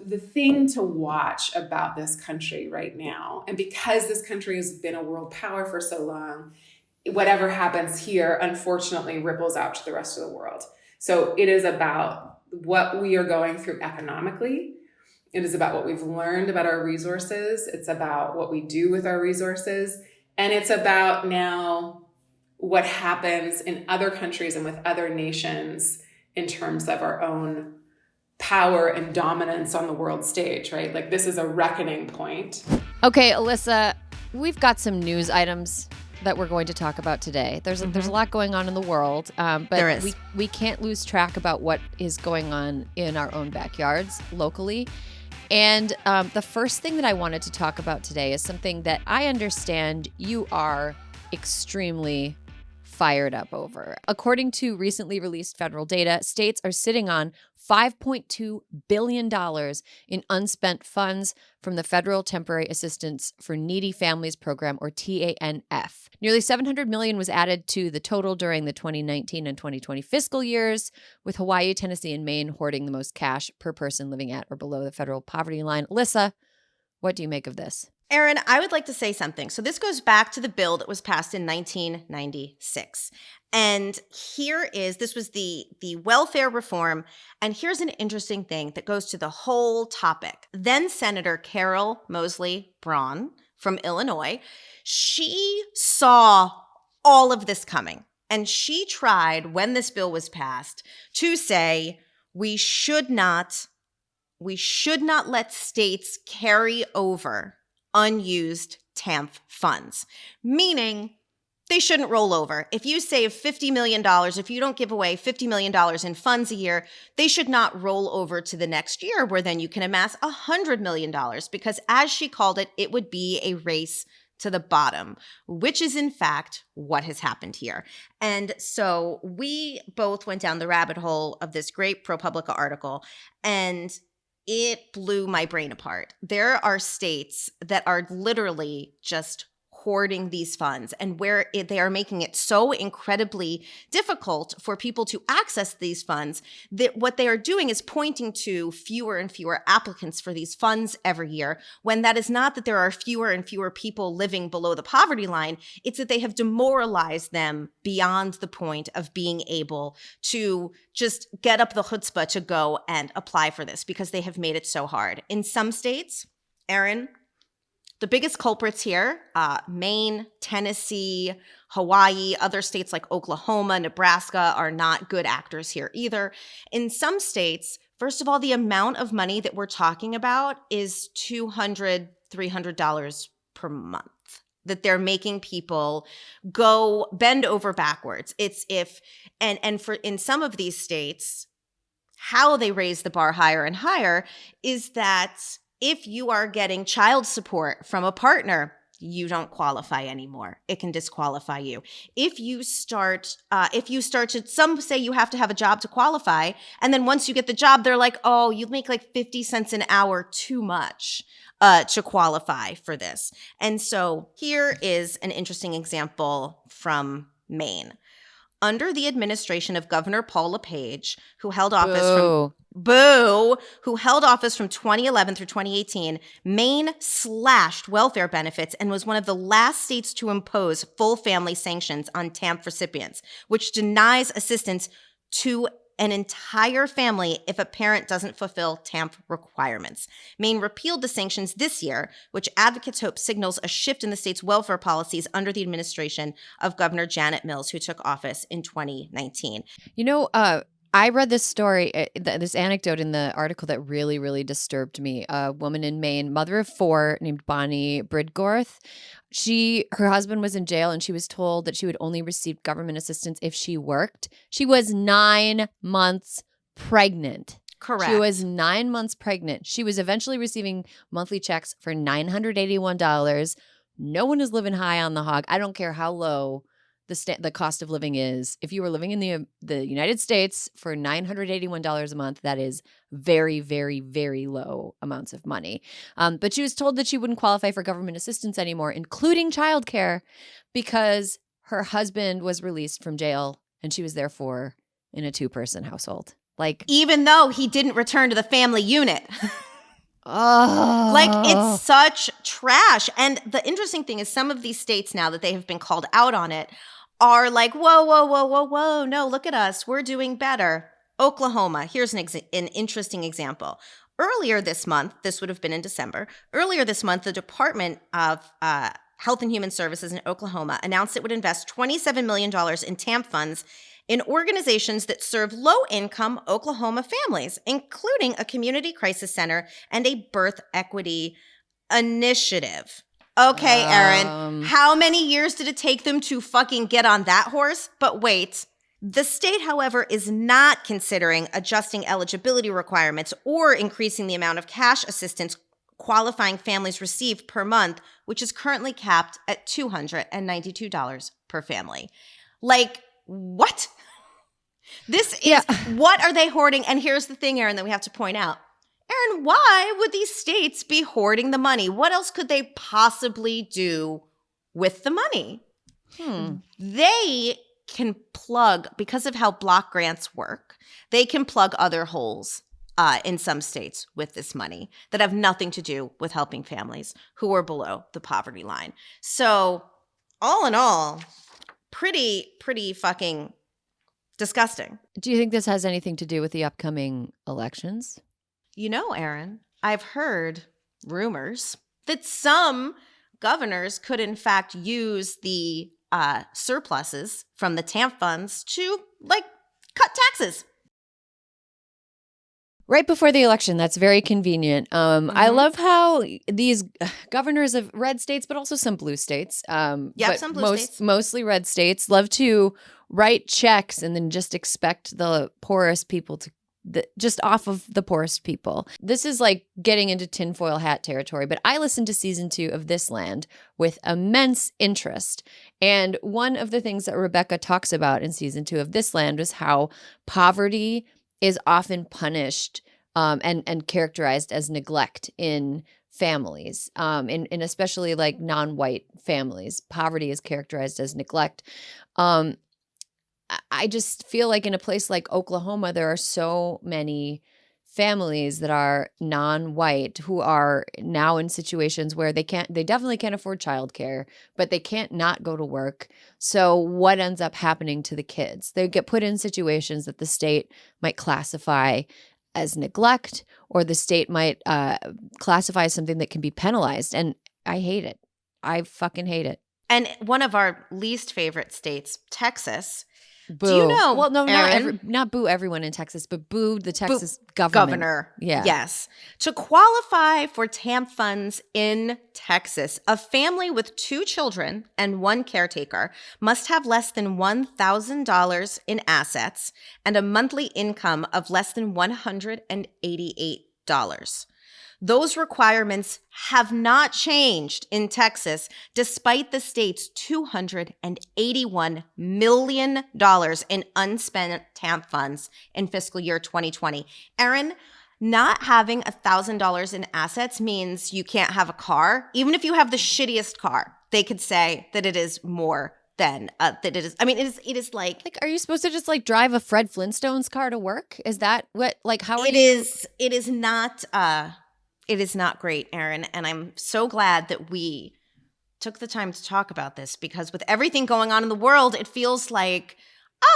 the thing to watch about this country right now, and because this country has been a world power for so long, whatever happens here, unfortunately, ripples out to the rest of the world. So it is about what we are going through economically. It is about what we've learned about our resources. It's about what we do with our resources. And it's about now what happens in other countries and with other nations in terms of our own power and dominance on the world stage, right? Like, this is a reckoning point. Okay, Alyssa, we've got some news items that we're going to talk about today. There's a lot going on in the world, but we can't lose track about what is going on in our own backyards locally. And the first thing that I wanted to talk about today is something that I understand you are extremely fired up over. According to recently released federal data, states are sitting on $5.2 billion in unspent funds from the Federal Temporary Assistance for Needy Families Program, or TANF. Nearly $700 million was added to the total during the 2019 and 2020 fiscal years, with Hawaii, Tennessee, and Maine hoarding the most cash per person living at or below the federal poverty line. Alyssa, what do you make of this? Erin, I would like to say something. So this goes back to the bill that was passed in 1996. And this was the welfare reform. And here's an interesting thing that goes to the whole topic. Then Senator Carol Moseley Braun from Illinois, she saw all of this coming. And she tried, when this bill was passed, to say we should not let states carry over unused TANF funds, meaning they shouldn't roll over. If you save $50 million, if you don't give away $50 million in funds a year, they should not roll over to the next year, where then you can amass $100 million, because as she called it, it would be a race to the bottom, which is in fact what has happened here. And so we both went down the rabbit hole of this great Propublica article, and it blew my brain apart. There are states that are literally just hoarding these funds, and where they are making it so incredibly difficult for people to access these funds that what they are doing is pointing to fewer and fewer applicants for these funds every year, when that is not that there are fewer and fewer people living below the poverty line. It's that they have demoralized them beyond the point of being able to just get up the chutzpah to go and apply for this, because they have made it so hard. In some states, Erin, the biggest culprits here, Maine, Tennessee, Hawaii, other states like Oklahoma, Nebraska are not good actors here either. In some states, first of all, the amount of money that we're talking about is $200, $300 per month that they're making people go bend over backwards. In some of these states, how they raise the bar higher and higher is that if you are getting child support from a partner, you don't qualify anymore. It can disqualify you. If you start to, some say you have to have a job to qualify. And then once you get the job, they're like, oh, you make like 50 cents an hour too much to qualify for this. And so here is an interesting example from Maine. Under the administration of Governor Paul LePage, who held office from 2011 through 2018, Maine slashed welfare benefits and was one of the last states to impose full family sanctions on TANF recipients, which denies assistance to an entire family if a parent doesn't fulfill TANF requirements. Maine repealed the sanctions this year, which advocates hope signals a shift in the state's welfare policies under the administration of Governor Janet Mills, who took office in 2019. I read this story, this anecdote in the article that really, really disturbed me. A woman in Maine, mother of four, named Bonnie Bridgorth. Her husband was in jail, and she was told that she would only receive government assistance if she worked. She was 9 months pregnant. Correct. She was 9 months pregnant. She was eventually receiving monthly checks for $981. No one is living high on the hog. I don't care how low the cost of living is. If you were living in the United States for $981 a month, that is very, very, very low amounts of money. But she was told that she wouldn't qualify for government assistance anymore, including childcare, because her husband was released from jail and she was therefore in a 2-person household. Like, even though he didn't return to the family unit. Oh. Like, it's such trash. And the interesting thing is some of these states now that they have been called out on it are like, whoa, no, look at us. We're doing better. Oklahoma, here's an interesting example. Earlier this month, this would have been in December, earlier this month, the Department of Health and Human Services in Oklahoma announced it would invest $27 million in TAMP funds in organizations that serve low-income Oklahoma families, including a community crisis center and a birth equity initiative. Okay, Erin, how many years did it take them to fucking get on that horse? But wait, the state, however, is not considering adjusting eligibility requirements or increasing the amount of cash assistance qualifying families receive per month, which is currently capped at $292 per family. Like, what? This is, what are they hoarding? And here's the thing, Erin, that we have to point out. Erin, why would these states be hoarding the money? What else could they possibly do with the money? They can plug, because of how block grants work, they can plug other holes in some states with this money that have nothing to do with helping families who are below the poverty line. So all in all, pretty fucking disgusting. Do you think this has anything to do with the upcoming elections? You know, Erin, I've heard rumors that some governors could in fact use the surpluses from the TAMP funds to, like, cut taxes. Right before the election, that's very convenient. I love how these governors of red states, but also some blue states, but some blue states, mostly red states, love to write checks and then just expect the poorest people to just off of the poorest people. This is like getting into tinfoil hat territory, but I listened to season 2 of This Land with immense interest. And one of the things that Rebecca talks about in season 2 of This Land was how poverty is often punished and characterized as neglect in families, in especially like non-white families. Poverty is characterized as neglect. I just feel like in a place like Oklahoma, there are so many families that are non-white who are now in situations where they definitely can't afford childcare, but they can't not go to work. So what ends up happening to the kids? They get put in situations that the state might classify as neglect, or the state might classify as something that can be penalized. And I hate it. I fucking hate it. And one of our least favorite states, Texas. Boo. Do you know? Well, no, Erin, not boo everyone in Texas, but boo the Texas governor. Yeah. Yes. To qualify for TAMP funds in Texas, a family with 2 children and 1 caretaker must have less than $1,000 in assets and a monthly income of less than $188. Those requirements have not changed in Texas, despite the state's $281 million in unspent TAMP funds in fiscal year 2020. Erin, not having $1,000 in assets means you can't have a car. Even if you have the shittiest car, they could say that it is more than that it is. I mean, it is like, are you supposed to just like drive a Fred Flintstone's car to work? Is that what, like, how are it is? It is not. It is not great, Erin, and I'm so glad that we took the time to talk about this, because with everything going on in the world, it feels like,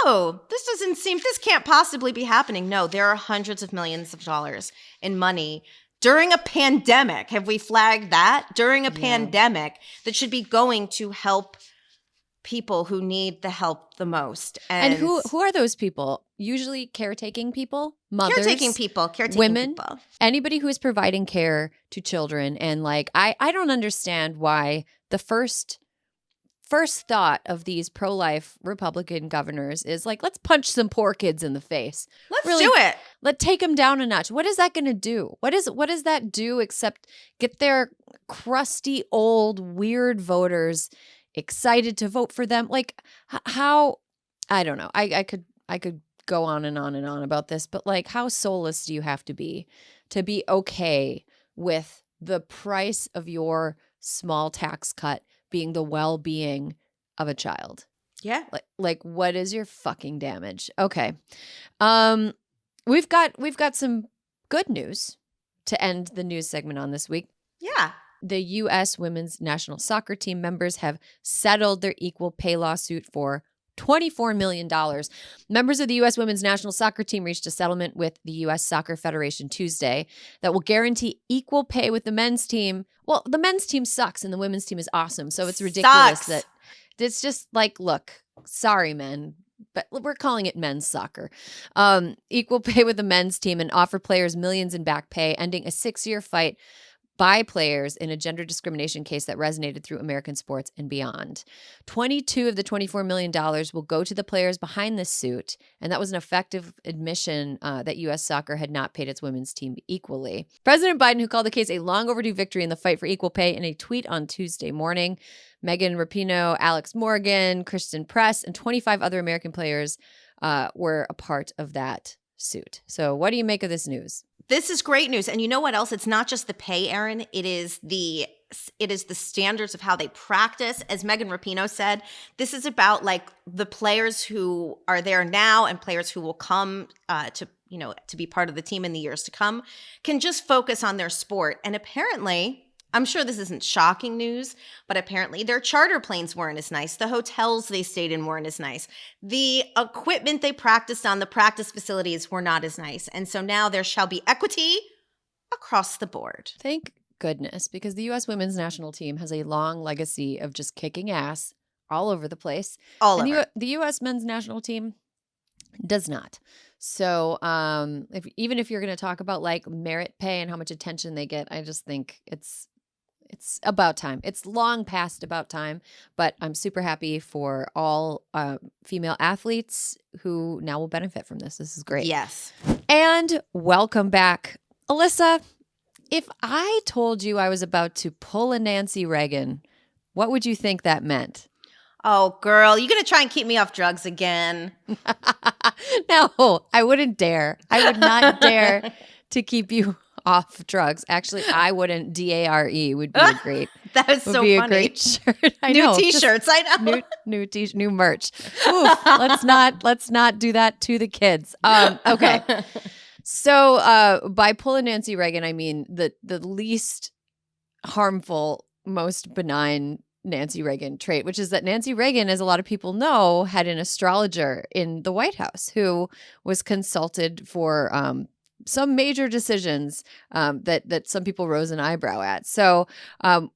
oh, this can't possibly be happening. No, there are hundreds of millions of dollars in money during a pandemic. Have we flagged that? During a pandemic that should be going to help people who need the help the most. And who are those people? Usually caretaking people, mothers, caretaking women, people. Anybody who is providing care to children. And like, I don't understand why the first thought of these pro-life Republican governors is like, let's punch some poor kids in the face. Let's do it. Let's take them down a notch. What is that going to do? What does that do except get their crusty old weird voters excited to vote for them? Like, how? I don't know. I could go on and on and on about this, but like, how soulless do you have to be okay with the price of your small tax cut being the well-being of a child? Yeah. Like what is your fucking damage? Okay. We've got some good news to end the news segment on this week. Yeah. The U.S. women's national soccer team members have settled their equal pay lawsuit for $24 million. Members of the U.S. women's national soccer team reached a settlement with the U.S. Soccer Federation Tuesday that will guarantee equal pay with the men's team. Well, the men's team sucks and the women's team is awesome. So it's ridiculous that it's just like, look, sorry, men, but we're calling it men's soccer. Equal pay with the men's team and offer players millions in back pay, ending a 6-year fight by players in a gender discrimination case that resonated through American sports and beyond. 22 of the $24 million will go to the players behind this suit, and that was an effective admission that U.S. soccer had not paid its women's team equally. President Biden, who called the case a long overdue victory in the fight for equal pay in a tweet on Tuesday morning, Megan Rapinoe, Alex Morgan, Kristen Press, and 25 other American players were a part of that suit. So what do you make of this news? This is great news. And you know what else? It's not just the pay, Erin. It is the standards of how they practice. As Megan Rapinoe said, this is about like the players who are there now and players who will come to be part of the team in the years to come can just focus on their sport. And apparently, I'm sure this isn't shocking news, but apparently their charter planes weren't as nice. The hotels they stayed in weren't as nice. The equipment they practiced on, the practice facilities were not as nice. And so now there shall be equity across the board. Thank goodness, because the U.S. women's national team has a long legacy of just kicking ass all over the place. The U.S. men's national team does not. So even if you're going to talk about like merit pay and how much attention they get, I just think it's about time. It's long past about time, but I'm super happy for all female athletes who now will benefit from this. This is great. Yes. And welcome back. Alyssa, if I told you I was about to pull a Nancy Reagan, what would you think that meant? Oh, girl, you going to try and keep me off drugs again? No, I wouldn't dare. I would not dare to keep you off drugs. Actually, I wouldn't. DARE would be a great. That is so funny. A great shirt. I new know. T-shirts. I know. New merch. Oof, let's not do that to the kids. Okay. So by pulling Nancy Reagan, I mean the least harmful, most benign Nancy Reagan trait, which is that Nancy Reagan, as a lot of people know, had an astrologer in the White House who was consulted for some major decisions that some people rose an eyebrow at. So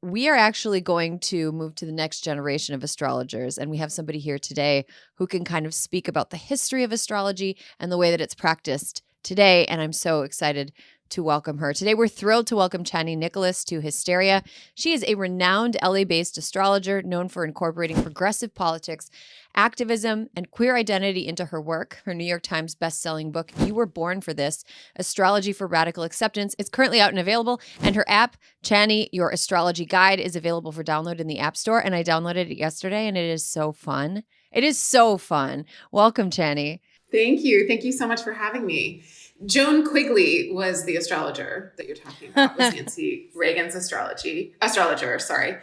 we are actually going to move to the next generation of astrologers. And we have somebody here today who can kind of speak about the history of astrology and the way that it's practiced today. And I'm so excited to welcome her. Today, we're thrilled to welcome Chani Nicholas to Hysteria. She is a renowned LA-based astrologer known for incorporating progressive politics, activism, and queer identity into her work. Her New York Times best-selling book, You Were Born for This, Astrology for Radical Acceptance, is currently out and available. And her app, Chani, Your Astrology Guide, is available for download in the App Store. And I downloaded it yesterday, and it is so fun. It is so fun. Welcome, Chani. Thank you. Thank you so much for having me. Joan Quigley was the astrologer that you're talking about, was Nancy Reagan's astrologer, sorry.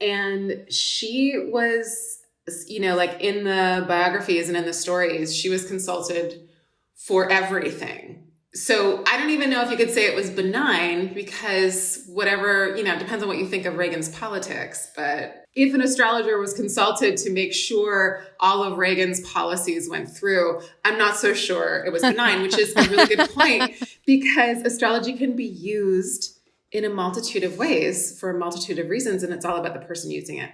And she was, like in the biographies and in the stories, she was consulted for everything. So I don't even know if you could say it was benign because whatever, depends on what you think of Reagan's politics. But if an astrologer was consulted to make sure all of Reagan's policies went through, I'm not so sure it was benign, which is a really good point because astrology can be used in a multitude of ways for a multitude of reasons. And it's all about the person using it.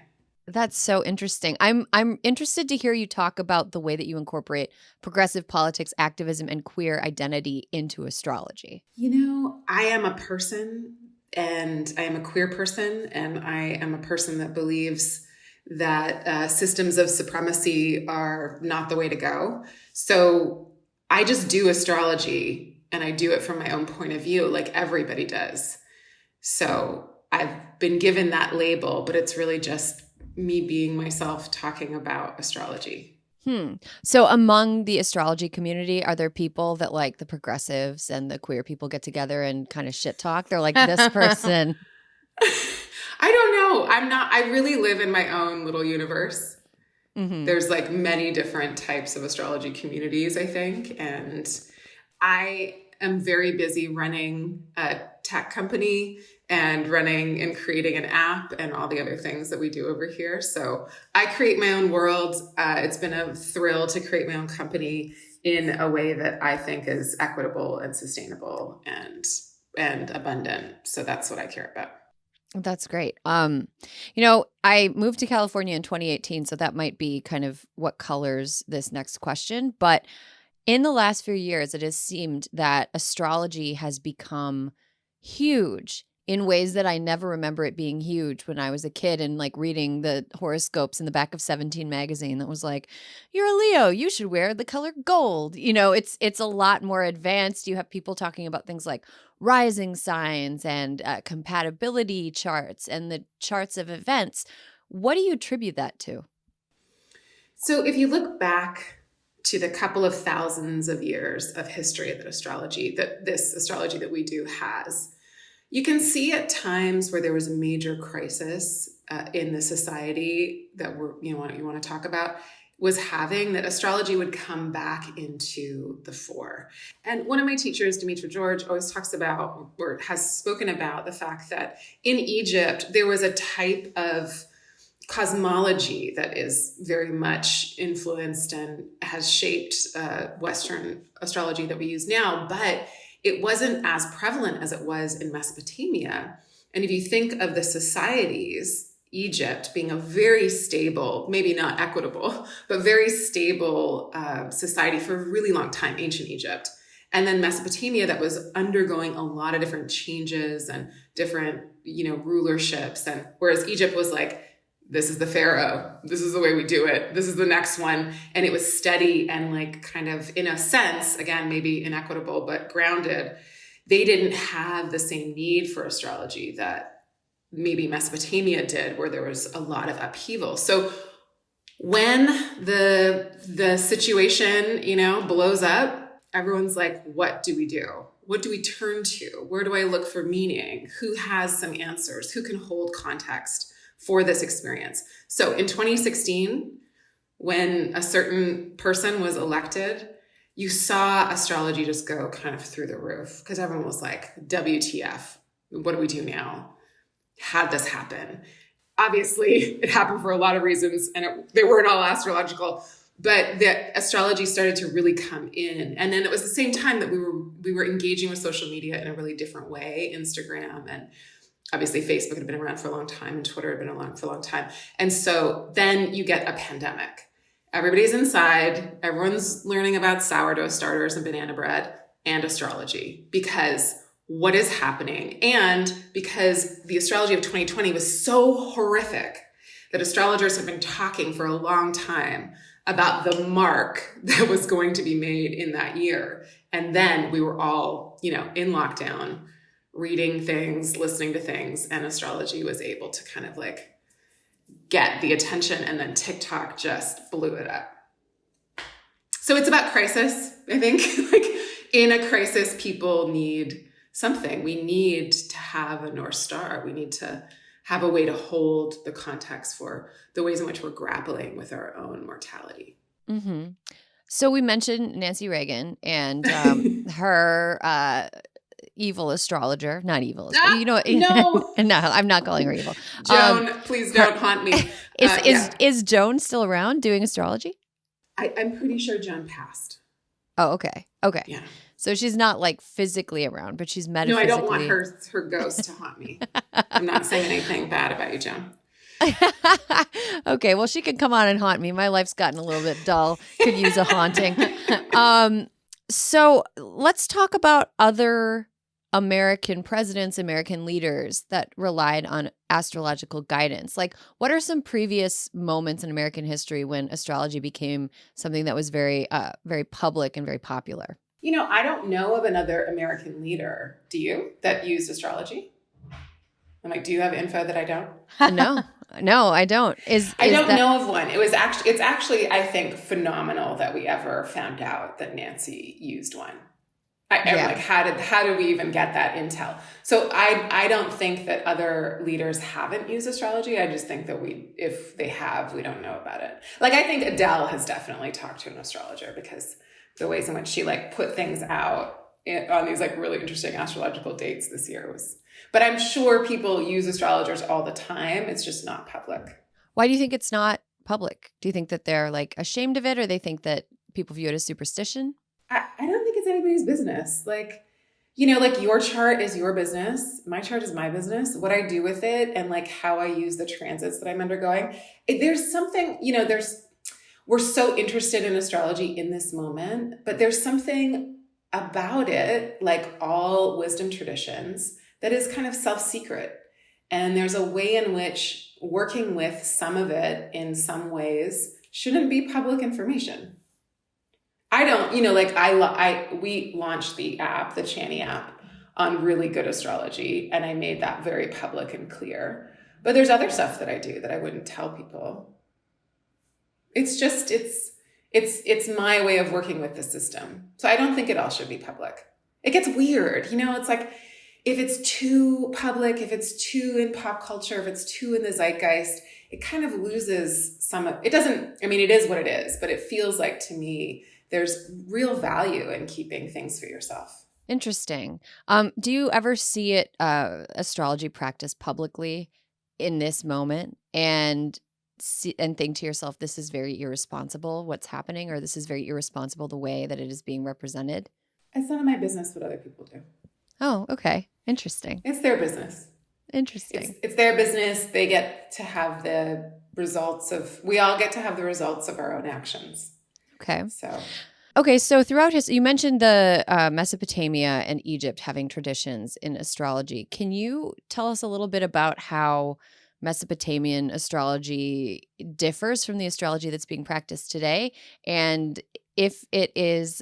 That's so interesting. I'm interested to hear you talk about the way that you incorporate progressive politics, activism, and queer identity into astrology. I am a person and I am a queer person and I am a person that believes that systems of supremacy are not the way to go. So I just do astrology and I do it from my own point of view like everybody does. So I've been given that label, but it's really just me being myself talking about astrology. So among the astrology community, are there people that like the progressives and the queer people get together and kind of shit talk? They're like, this person. I don't know. I really live in my own little universe. Mm-hmm. There's like many different types of astrology communities, I think. And I am very busy running a tech company and running and creating an app and all the other things that we do over here. So I create my own world. It's been a thrill to create my own company in a way that I think is equitable and sustainable and abundant. So that's what I care about. That's great. I moved to California in 2018, so that might be kind of what colors this next question. But in the last few years, it has seemed that astrology has become huge in ways that I never remember it being huge when I was a kid and like reading the horoscopes in the back of 17 magazine that was like, you're a Leo, you should wear the color gold. It's a lot more advanced. You have people talking about things like rising signs and compatibility charts and the charts of events. What do you attribute that to? So if you look back to the couple of thousands of years of history that this astrology that we do has, you can see at times where there was a major crisis in the society that you want to talk about was having, that astrology would come back into the fore. And one of my teachers, Demetra George, always talks about or has spoken about the fact that in Egypt, there was a type of cosmology that is very much influenced and has shaped Western astrology that we use now, but it wasn't as prevalent as it was in Mesopotamia. And if you think of the societies, Egypt being a very stable, maybe not equitable, but very stable society for a really long time, ancient Egypt. And then Mesopotamia that was undergoing a lot of different changes and different, rulerships. And whereas Egypt was like, this is the pharaoh, this is the way we do it, this is the next one. And it was steady and like kind of, in a sense, again, maybe inequitable, but grounded. They didn't have the same need for astrology that maybe Mesopotamia did, where there was a lot of upheaval. So when the situation, blows up, everyone's like, what do we do? What do we turn to? Where do I look for meaning? Who has some answers? Who can hold context for this experience? So in 2016, when a certain person was elected, you saw astrology just go kind of through the roof because everyone was like, WTF, what do we do now? How'd this happen? Obviously, it happened for a lot of reasons and they weren't all astrological, but the astrology started to really come in. And then it was the same time that we were engaging with social media in a really different way, Instagram, and obviously Facebook had been around for a long time and Twitter had been around for a long time. And so then you get a pandemic. Everybody's inside. Everyone's learning about sourdough starters and banana bread and astrology, because what is happening? And because the astrology of 2020 was so horrific that astrologers have been talking for a long time about the mark that was going to be made in that year. And then we were all, in lockdown, reading things, listening to things, and astrology was able to kind of like get the attention, and then TikTok just blew it up. So it's about crisis, I think. Like in a crisis, people need something. We need to have a North Star. We need to have a way to hold the context for the ways in which we're grappling with our own mortality. Mm-hmm. So we mentioned Nancy Reagan and her evil astrologer, not evil. No, no, I'm not calling her evil. Joan, please don't haunt me. Is Joan still around doing astrology? I'm pretty sure Joan passed. Oh, okay. Yeah. So she's not like physically around, but she's metaphysically. No, I don't want her ghost to haunt me. I'm not saying anything bad about you, Joan. Okay, well, she can come on and haunt me. My life's gotten a little bit dull. Could use a haunting. So let's talk about other American presidents, American leaders that relied on astrological guidance. Like, what are some previous moments in American history when astrology became something that was very, very public and very popular? I don't know of another American leader. Do you? That used astrology? I'm like, do you have info that I don't? No, I don't. I don't know of one. It's actually, I think, phenomenal that we ever found out that Nancy used one. I'm like, how did we even get that intel? So I don't think that other leaders haven't used astrology. I just think that if they have, we don't know about it. Like, I think Adele has definitely talked to an astrologer, because the ways in which she like put things out on these like really interesting astrological dates this year. But I'm sure people use astrologers all the time. It's just not public. Why do you think it's not public? Do you think that they're like ashamed of it, or they think that people view it as superstition? I don't think it's anybody's business. Like, like your chart is your business. My chart is my business. What I do with it and like how I use the transits that I'm undergoing. There's something, we're so interested in astrology in this moment, but there's something about it, like all wisdom traditions, that is kind of self-secret. And there's a way in which working with some of it in some ways shouldn't be public information. I don't, we launched the app, the Chani app, on really good astrology, and I made that very public and clear. But there's other stuff that I do that I wouldn't tell people. It's just, it's my way of working with the system. So I don't think it all should be public. It gets weird. It's like, if it's too public, if it's too in pop culture, if it's too in the zeitgeist, it kind of loses some of, it doesn't, it is what it is, but it feels like to me, there's real value in keeping things for yourself. Interesting. Do you ever see it, astrology practice publicly in this moment and think to yourself, this is very irresponsible what's happening, or this is very irresponsible the way that it is being represented? It's none of my business what other people do. Oh, okay. Interesting. It's their business. Interesting. It's their business. They get to have the results we all get to have the results of our own actions. Okay. So throughout you mentioned the Mesopotamia and Egypt having traditions in astrology. Can you tell us a little bit about how Mesopotamian astrology differs from the astrology that's being practiced today? And if it is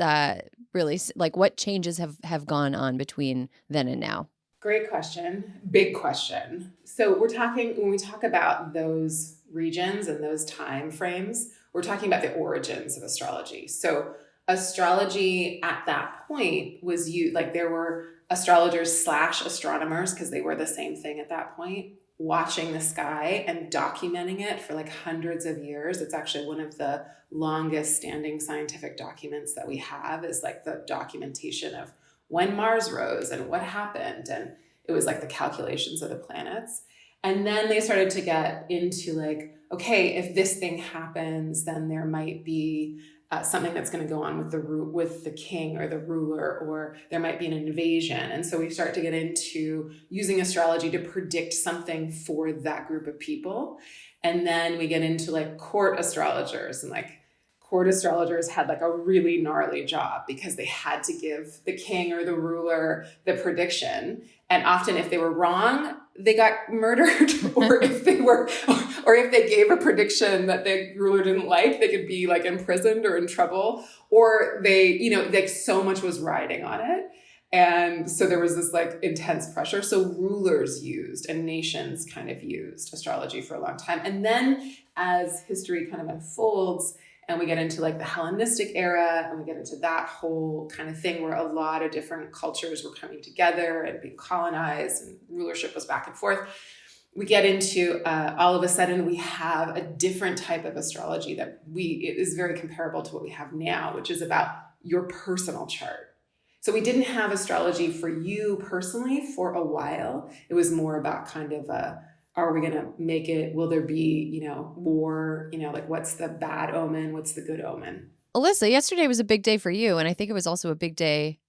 really, like, what changes have gone on between then and now? Great question. Big question. So when we talk about those regions and those time frames, we're talking about the origins of astrology. So astrology at that point was there were astrologers / astronomers, because they were the same thing at that point, watching the sky and documenting it for like hundreds of years. It's actually one of the longest standing scientific documents that we have, is like the documentation of when Mars rose and what happened. And it was like the calculations of the planets. And then they started to get into like, okay, if this thing happens, then there might be something that's going to go on with the king or the ruler, or there might be an invasion. And so we start to get into using astrology to predict something for that group of people. And then we get into like court astrologers, and like court astrologers had like a really gnarly job because they had to give the king or the ruler the prediction. And often if they were wrong, they got murdered, or if they gave a prediction that the ruler didn't like, they could be like imprisoned or in trouble, or like so much was riding on it. And so there was this like intense pressure. So rulers used and nations kind of used astrology for a long time. And then as history kind of unfolds, and we get into like the Hellenistic era, and we get into that whole kind of thing where a lot of different cultures were coming together and being colonized, and rulership was back and forth. We get into all of a sudden we have a different type of astrology that it is very comparable to what we have now, which is about your personal chart. So we didn't have astrology for you personally for a while. It was more about kind of are we going to make it? Will there be, war? Like what's the bad omen? What's the good omen? Alyssa, yesterday was a big day for you, and I think it was also a big day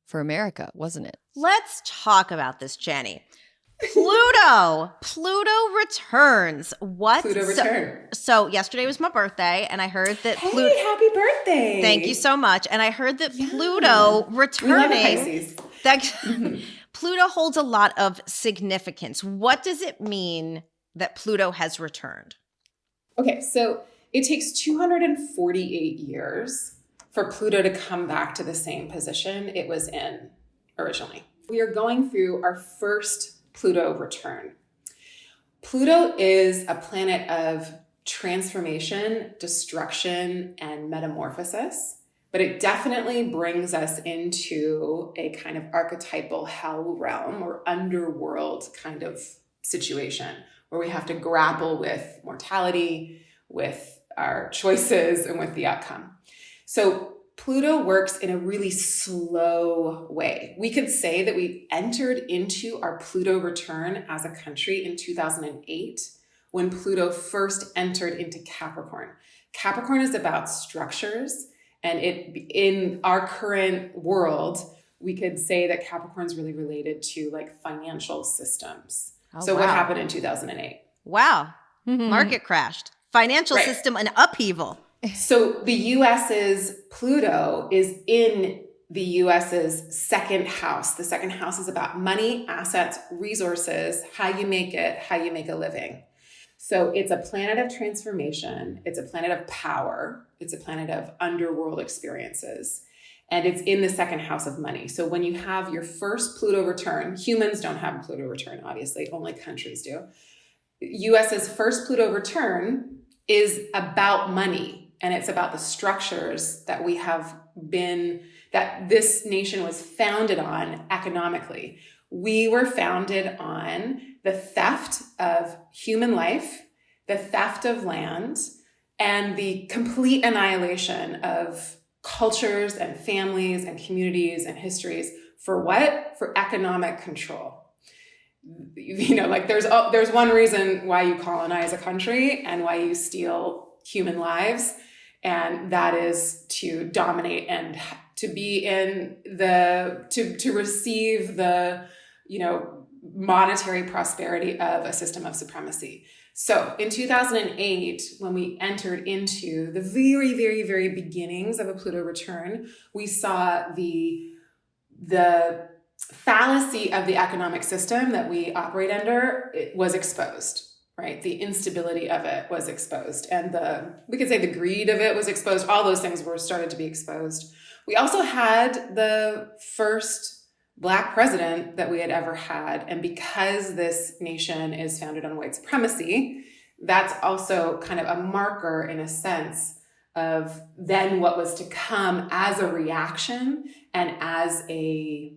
for America, wasn't it? Let's talk about this, Chani. Pluto returns. What? Pluto return. So yesterday was my birthday, and I heard that Hey, happy birthday. Thank you so much. And I heard that Pluto returning. We love Pisces. Pluto holds a lot of significance. What does it mean that Pluto has returned? Okay, so it takes 248 years for Pluto to come back to the same position it was in originally. We are going through our first Pluto return. Pluto is a planet of transformation, destruction, and metamorphosis, but it definitely brings us into a kind of archetypal hell realm or underworld kind of situation where we have to grapple with mortality, with our choices, and with the outcome. So Pluto works in a really slow way. We could say that we entered into our Pluto return as a country in 2008 when Pluto first entered into Capricorn. Capricorn is about structures, and in our current world, we could say that Capricorn is really related to like financial systems. So what happened in 2008? Wow. Market crashed. Financial system, an upheaval. So the US's Pluto is in the US's second house. The second house is about money, assets, resources, how you make it, how you make a living. So it's a planet of transformation. It's a planet of power. It's a planet of underworld experiences. And it's in the second house of money. So when you have your first Pluto return, humans don't have a Pluto return, obviously, only countries do. US's first Pluto return is about money. And it's about the structures that we have been, that this nation was founded on economically. We were founded on the theft of human life, the theft of land, and the complete annihilation of cultures and families and communities and histories. For what? For economic control. You know, like there's one reason why you colonize a country and why you steal human lives, and that is to dominate and to be in the to receive the, you know, monetary prosperity of a system of supremacy. So in 2008, when we entered into the very, very, very beginnings of a Pluto return, we saw the fallacy of the economic system that we operate under was exposed, right? The instability of it was exposed. And we could say the greed of it was exposed. All those things were started to be exposed. We also had the first Black president that we had ever had. And because this nation is founded on white supremacy, that's also kind of a marker in a sense of then what was to come as a reaction and as a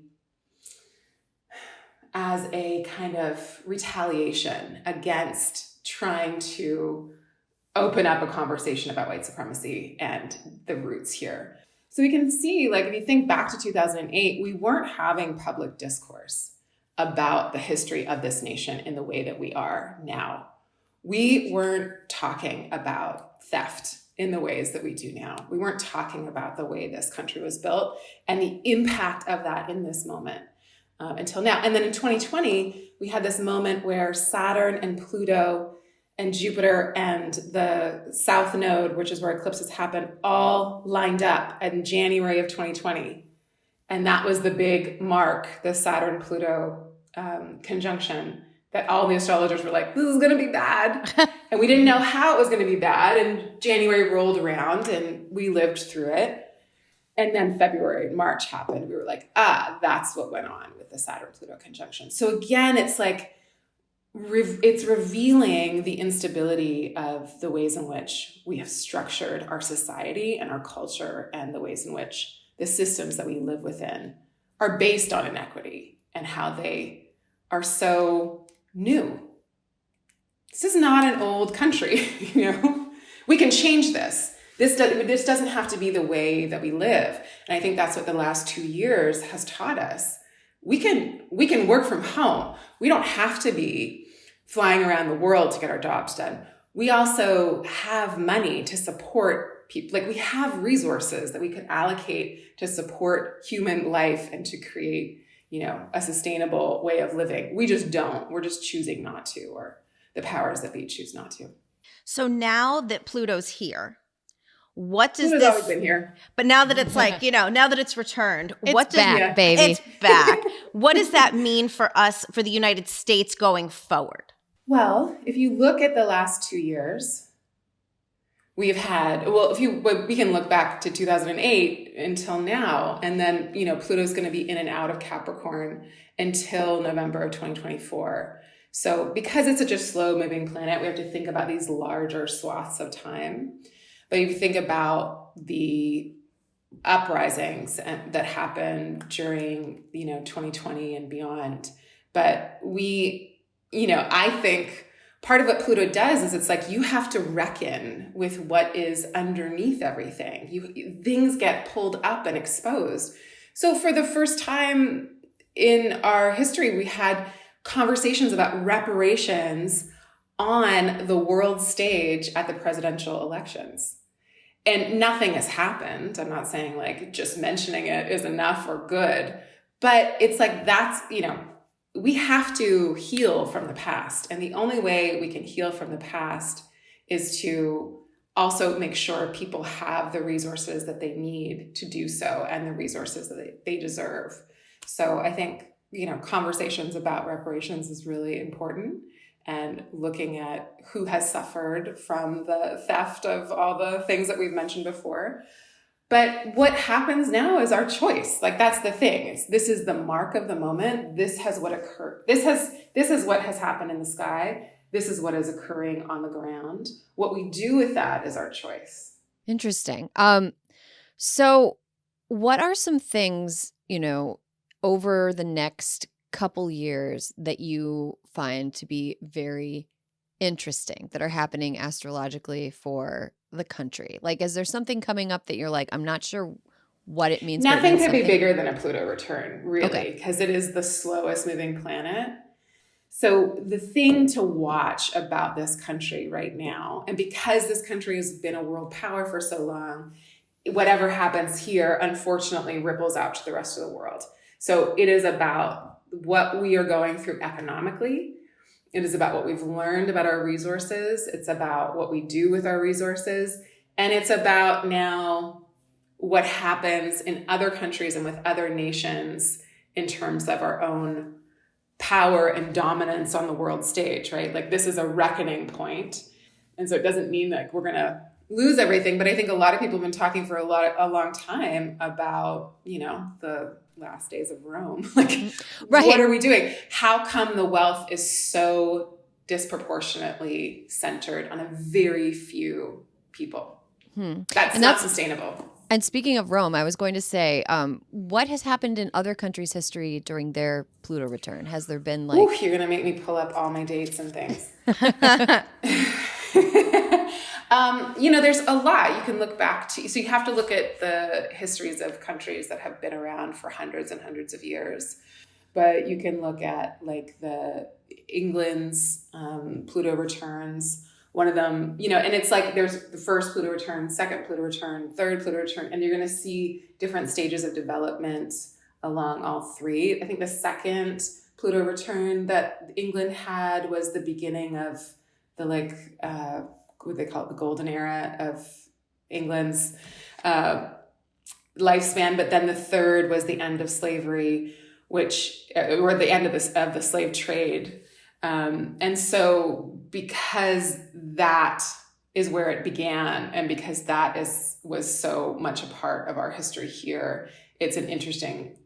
kind of retaliation against trying to open up a conversation about white supremacy and the roots here. So we can see, like, if you think back to 2008, we weren't having public discourse about the history of this nation in the way that we are now. We weren't talking about theft in the ways that we do now. We weren't talking about the way this country was built and the impact of that in this moment until now. And then in 2020, we had this moment where Saturn and Pluto and Jupiter and the South Node, which is where eclipses happen, all lined up in January of 2020. And that was the big mark, the Saturn-Pluto conjunction, that all the astrologers were like, this is going to be bad. And we didn't know how it was going to be bad. And January rolled around and we lived through it. And then February and March happened. We were like, that's what went on with the Saturn-Pluto conjunction. So again, it's like, it's revealing the instability of the ways in which we have structured our society and our culture, and the ways in which the systems that we live within are based on inequity and how they are so new. This is not an old country, you know? We can change this. This doesn't have to be the way that we live. And I think that's what the last 2 years has taught us. We can work from home. We don't have to be flying around the world to get our jobs done. We also have money to support people. Like, we have resources that we could allocate to support human life and to create, you know, a sustainable way of living. We just don't. We're just choosing not to, or the powers that be choose not to. So now that Pluto's here, what does Pluto's this? always been here. But now that it's like, you know, now that it's returned, baby? It's back. What does that mean for us, for the United States going forward? Well, if you look at the last 2 years, we've had, we can look back to 2008 until now, and then, you know, Pluto's going to be in and out of Capricorn until November of 2024. So because it's such a slow moving planet, we have to think about these larger swaths of time. But if you think about the uprisings that happened during, you know, 2020 and beyond, but I think part of what Pluto does is it's like you have to reckon with what is underneath everything. Things get pulled up and exposed. So for the first time in our history, we had conversations about reparations on the world stage at the presidential elections. And nothing has happened. I'm not saying like just mentioning it is enough or good, but it's like that's, we have to heal from the past. And the only way we can heal from the past is to also make sure people have the resources that they need to do so and the resources that they deserve. So I think, conversations about reparations is really important, and looking at who has suffered from the theft of all the things that we've mentioned before. But what happens now is our choice. Like, that's the thing. This is the mark of the moment. This has what occurred. This is what has happened in the sky. This is what is occurring on the ground. What we do with that is our choice. Interesting. So what are some things, over the next couple years that you find to be very interesting that are happening astrologically for the country? Like, is there something coming up that you're like, I'm not sure what it means? Nothing could be bigger than a Pluto return, really, because it is the slowest moving planet. So the thing to watch about this country right now, and because this country has been a world power for so long, whatever happens here, unfortunately, ripples out to the rest of the world. So it is about what we are going through economically. It is about what we've learned about our resources. It's about what we do with our resources. And it's about now what happens in other countries and with other nations in terms of our own power and dominance on the world stage, right? Like, this is a reckoning point. And so it doesn't mean that we're going to lose everything. But I think a lot of people have been talking for a long time about, the last days of Rome. Like, right. What are we doing? How come the wealth is so disproportionately centered on a very few people? That's not sustainable. And speaking of Rome, I was going to say, what has happened in other countries' history during their Pluto return? Has there been like... Ooh, you're going to make me pull up all my dates and things. There's a lot you can look back to. So you have to look at the histories of countries that have been around for hundreds and hundreds of years. But you can look at like the England's Pluto returns. One of them, and it's like there's the first Pluto return, second Pluto return, third Pluto return, and you're going to see different stages of development along all three. I think the second Pluto return that England had was the beginning of the what they call it, the golden era of England's lifespan. But then the third was the end of slavery, or the end of the slave trade. And so because that is where it began, and because that was so much a part of our history here, it's an interesting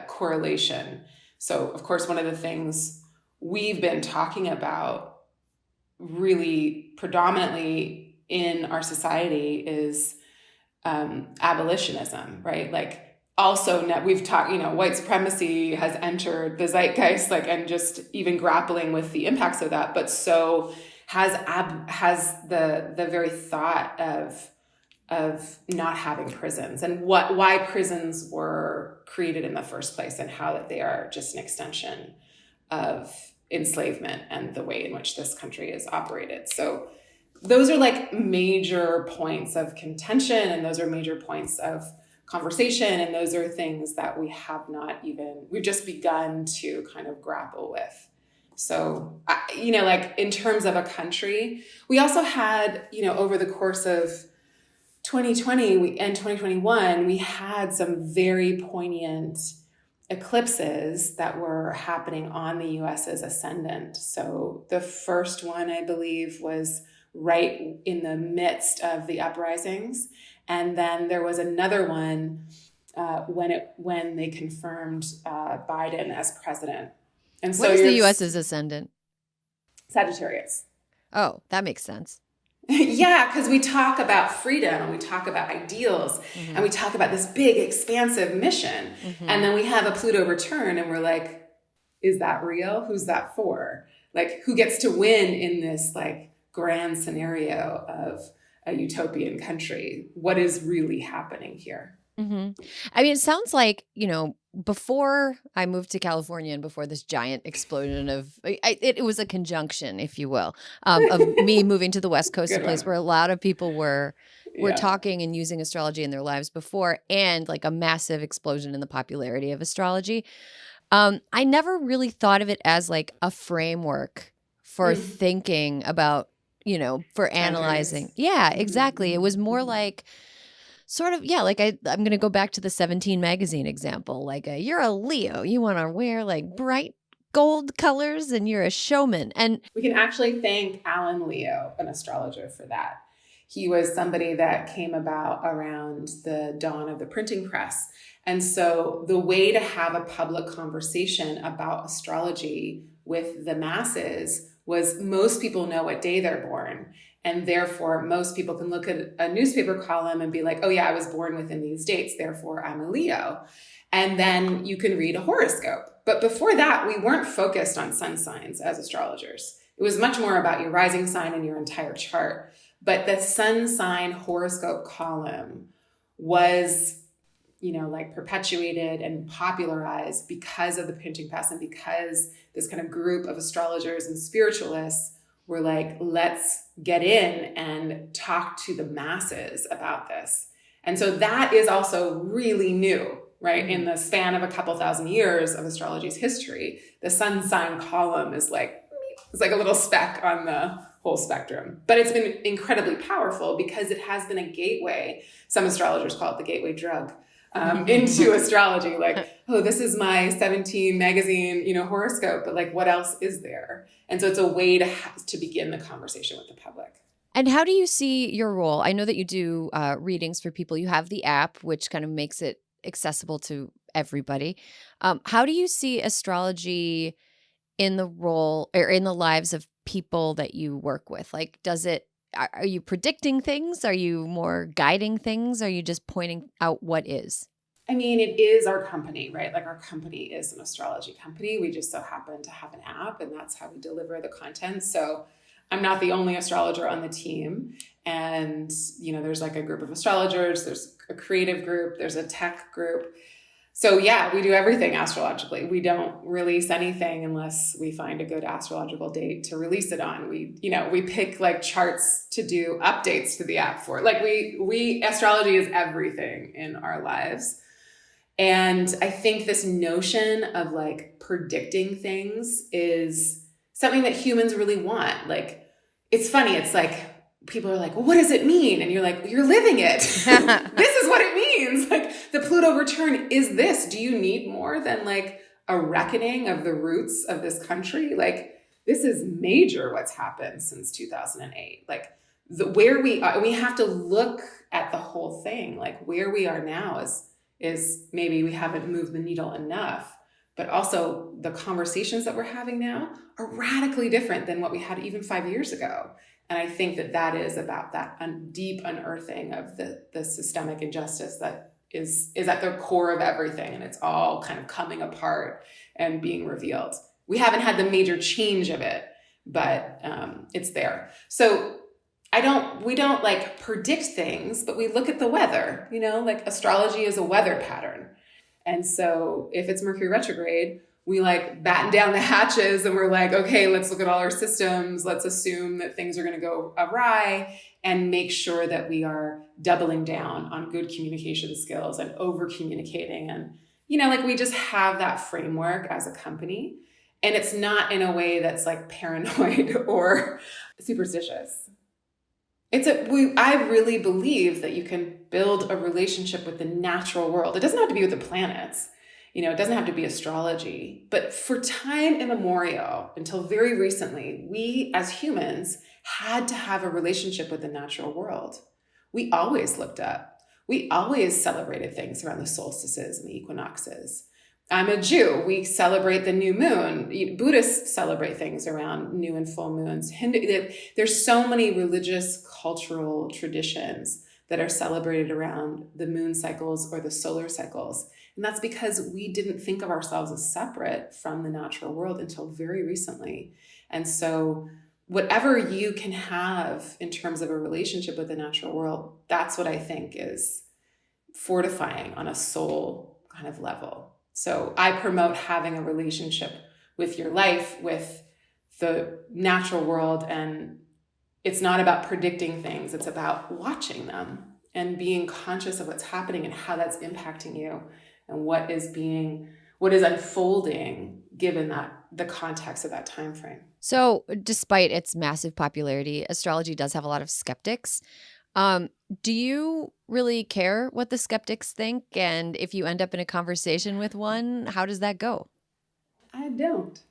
correlation. So of course, one of the things we've been talking about really predominantly in our society is abolitionism, right? Like, also we've talked, white supremacy has entered the zeitgeist, and just even grappling with the impacts of that, but so has the very thought of not having prisons, and why prisons were created in the first place, and how that they are just an extension of enslavement and the way in which this country is operated. So those are like major points of contention, and those are major points of conversation, and those are things that we've just begun to kind of grapple with. So, in terms of a country, we also had, over the course of 2020 and 2021, we had some very poignant eclipses that were happening on the US's ascendant. So the first one, I believe, was right in the midst of the uprisings. And then there was another one when they confirmed Biden as president. And so what is the US's ascendant? Sagittarius. Oh, that makes sense. Yeah, because we talk about freedom, and we talk about ideals, and we talk about this big, expansive mission. And then we have a Pluto return, and we're like, is that real? Who's that for? like who gets to win in this like grand scenario of a utopian country? What is really happening here? Mm-hmm. I mean, it sounds like, before I moved to California and before this giant explosion of, it was a conjunction, if you will, of me moving to the West Coast, a place where a lot of people were talking and using astrology in their lives before, and like a massive explosion in the popularity of astrology. I never really thought of it as like a framework for thinking about, for analyzing. Yeah, exactly. It was more like sort of, like I'm going to go back to the 17 magazine example. Like, you're a Leo. You want to wear like bright gold colors and you're a showman. And we can actually thank Alan Leo, an astrologer, for that. He was somebody that came about around the dawn of the printing press. And so the way to have a public conversation about astrology with the masses was most people know what day they're born. And therefore, most people can look at a newspaper column and be like, oh yeah, I was born within these dates, therefore I'm a Leo. And then you can read a horoscope. But before that, we weren't focused on sun signs as astrologers. It was much more about your rising sign and your entire chart. But the sun sign horoscope column was, like perpetuated and popularized because of the printing press and because this kind of group of astrologers and spiritualists were like, let's get in and talk to the masses about this. And so that is also really new, right? In the span of a couple thousand years of astrology's history, the sun sign column is like, it's like a little speck on the whole spectrum. But it's been incredibly powerful because it has been a gateway. Some astrologers call it the gateway drug into astrology. Like, oh, this is my 17 magazine, horoscope, but like, what else is there? And so it's a way to begin the conversation with the public. And how do you see your role? I know that you do readings for people. You have the app, which kind of makes it accessible to everybody. How do you see astrology in the role or in the lives of people that you work with? Like, are you predicting things? Are you more guiding things? Are you just pointing out what is? I mean, it is our company, right? Like our company is an astrology company. We just so happen to have an app and that's how we deliver the content. So I'm not the only astrologer on the team. And, there's like a group of astrologers, there's a creative group, there's a tech group. So yeah, we do everything astrologically. We don't release anything unless we find a good astrological date to release it on. We pick like charts to do updates to the app for. Like astrology is everything in our lives. And I think this notion of like predicting things is something that humans really want. Like, it's funny. It's like, people are like, well, what does it mean? And you're like, you're living it. This is what it means. Like, the Pluto return is this. Do you need more than like a reckoning of the roots of this country? Like, this is major what's happened since 2008. Like, where we are, we have to look at the whole thing. Like, where we are now is maybe we haven't moved the needle enough, but also the conversations that we're having now are radically different than what we had even 5 years ago. And I think that is about that deep unearthing of the systemic injustice that is at the core of everything. And it's all kind of coming apart and being revealed. We haven't had the major change of it, but it's there. So we don't like predict things, but we look at the weather, like astrology is a weather pattern. And so if it's Mercury retrograde, we like batten down the hatches and we're like, okay, let's look at all our systems. Let's assume that things are going to go awry and make sure that we are doubling down on good communication skills and over communicating. And, like we just have that framework as a company. And it's not in a way that's like paranoid or superstitious. I really believe that you can build a relationship with the natural world. It doesn't have to be with the planets. It doesn't have to be astrology, but for time immemorial, until very recently, we as humans had to have a relationship with the natural world. We always looked up. We always celebrated things around the solstices and the equinoxes. I'm a Jew. We celebrate the new moon. Buddhists celebrate things around new and full moons. There's so many religious, cultural traditions that are celebrated around the moon cycles or the solar cycles. And that's because we didn't think of ourselves as separate from the natural world until very recently. And so whatever you can have in terms of a relationship with the natural world, that's what I think is fortifying on a soul kind of level. So I promote having a relationship with your life, with the natural world. And it's not about predicting things. It's about watching them and being conscious of what's happening and how that's impacting you and what is unfolding given the context of that time frame. So despite its massive popularity, astrology does have a lot of skeptics. Do you really care what the skeptics think? And if you end up in a conversation with one, how does that go? I don't.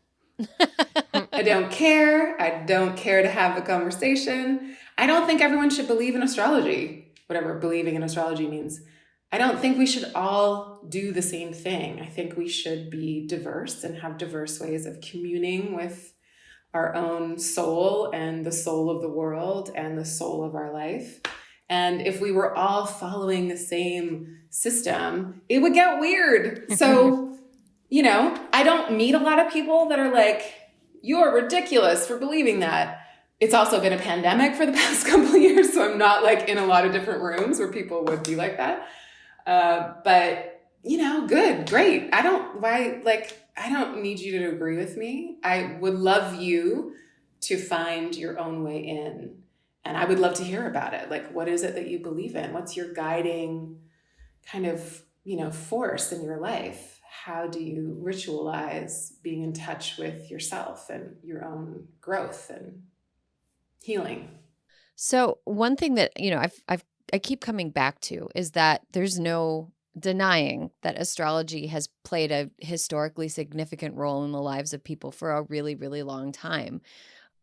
I don't care. I don't care to have a conversation. I don't think everyone should believe in astrology, whatever believing in astrology means. I don't think we should all do the same thing. I think we should be diverse and have diverse ways of communing with our own soul and the soul of the world and the soul of our life. And if we were all following the same system, it would get weird. So, I don't meet a lot of people that are like, you're ridiculous for believing that. It's also been a pandemic for the past couple of years, so I'm not like in a lot of different rooms where people would be like that. But, good, great. I don't need you to agree with me. I would love you to find your own way in. And I would love to hear about it. Like, what is it that you believe in? What's your guiding kind of, force in your life? How do you ritualize being in touch with yourself and your own growth and healing? So one thing that, I keep coming back to is that there's no denying that astrology has played a historically significant role in the lives of people for a really, really long time.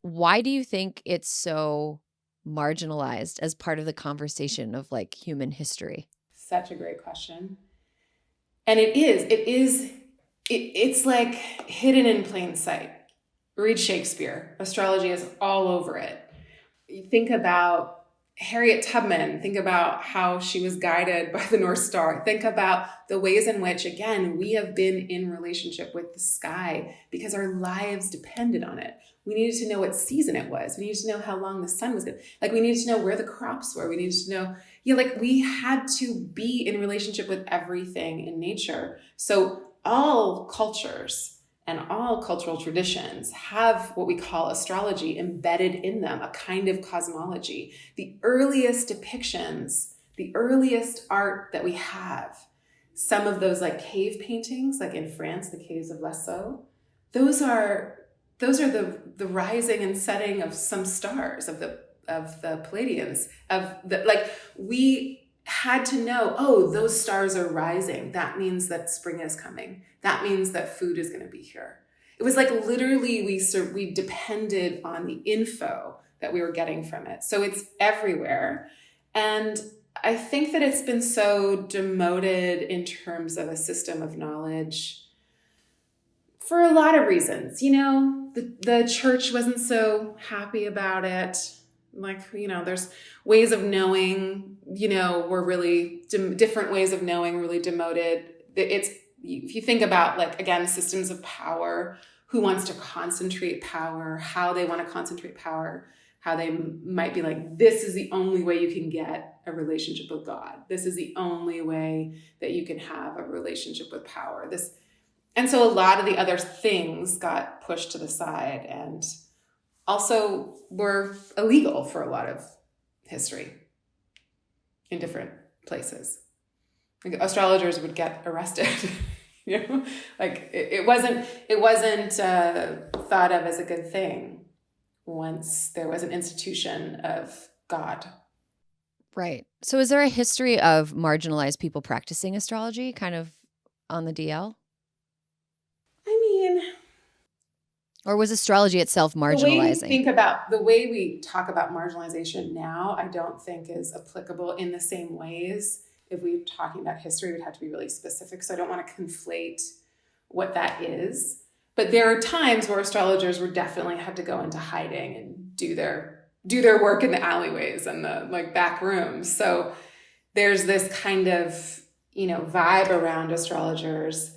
Why do you think it's so marginalized as part of the conversation of like human history? Such a great question. And it's like hidden in plain sight. Read Shakespeare. Astrology is all over it. You think about Harriet Tubman, think about how she was guided by the North Star. Think about the ways in which, again, we have been in relationship with the sky because our lives depended on it. We needed to know what season it was. We needed to know how long the sun was good. Like, we needed to know where the crops were. We needed to know, we had to be in relationship with everything in nature. So all cultures and all cultural traditions have what we call astrology embedded in them, a kind of cosmology. The earliest depictions, the earliest art that we have, some of those like cave paintings, like in France, the caves of Lascaux, those are the rising and setting of some stars of the Pleiadians, we had to know, oh, those stars are rising. That means that spring is coming. That means that food is going to be here. It was like literally we depended on the info that we were getting from it. So it's everywhere. And I think that it's been so demoted in terms of a system of knowledge for a lot of reasons. The church wasn't so happy about it. There's ways of knowing, were really different ways of knowing, really demoted. If you think about, again, systems of power, who wants to concentrate power, how they want to concentrate power, how they might be like, this is the only way you can get a relationship with God. This is the only way that you can have a relationship with power. And so a lot of the other things got pushed to the side and also were illegal for a lot of history in different places. Astrologers would get arrested. It wasn't thought of as a good thing once there was an institution of God. Right. So is there a history of marginalized people practicing astrology kind of on the DL? Or was astrology itself marginalizing? The way we talk about marginalization now, I don't think is applicable in the same ways. If we're talking about history, we'd have to be really specific. So I don't want to conflate what that is. But there are times where astrologers would definitely have to go into hiding and do their work in the alleyways and the back rooms. So there's this kind of, vibe around astrologers.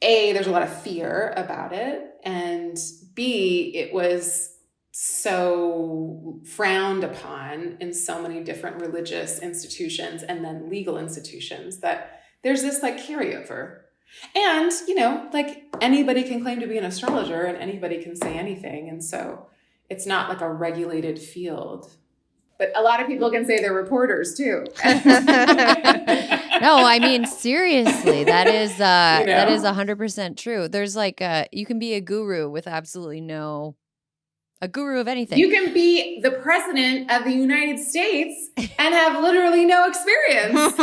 A, there's a lot of fear about it. And B, it was so frowned upon in so many different religious institutions and then legal institutions that there's this like carryover. And, like anybody can claim to be an astrologer and anybody can say anything. And so it's not like a regulated field. But a lot of people can say they're reporters too. No, I mean, seriously, that is 100% true. There's like you can be a guru with absolutely a guru of anything. You can be the president of the United States and have literally no experience.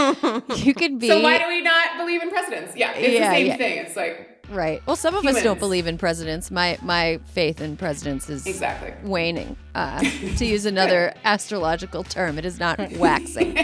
You can be. So why do we not believe in presidents? Yeah, it's the same thing. It's like right. Well, some of us don't believe in presidents. My faith in presidents is waning. To use another astrological term, it is not waxing.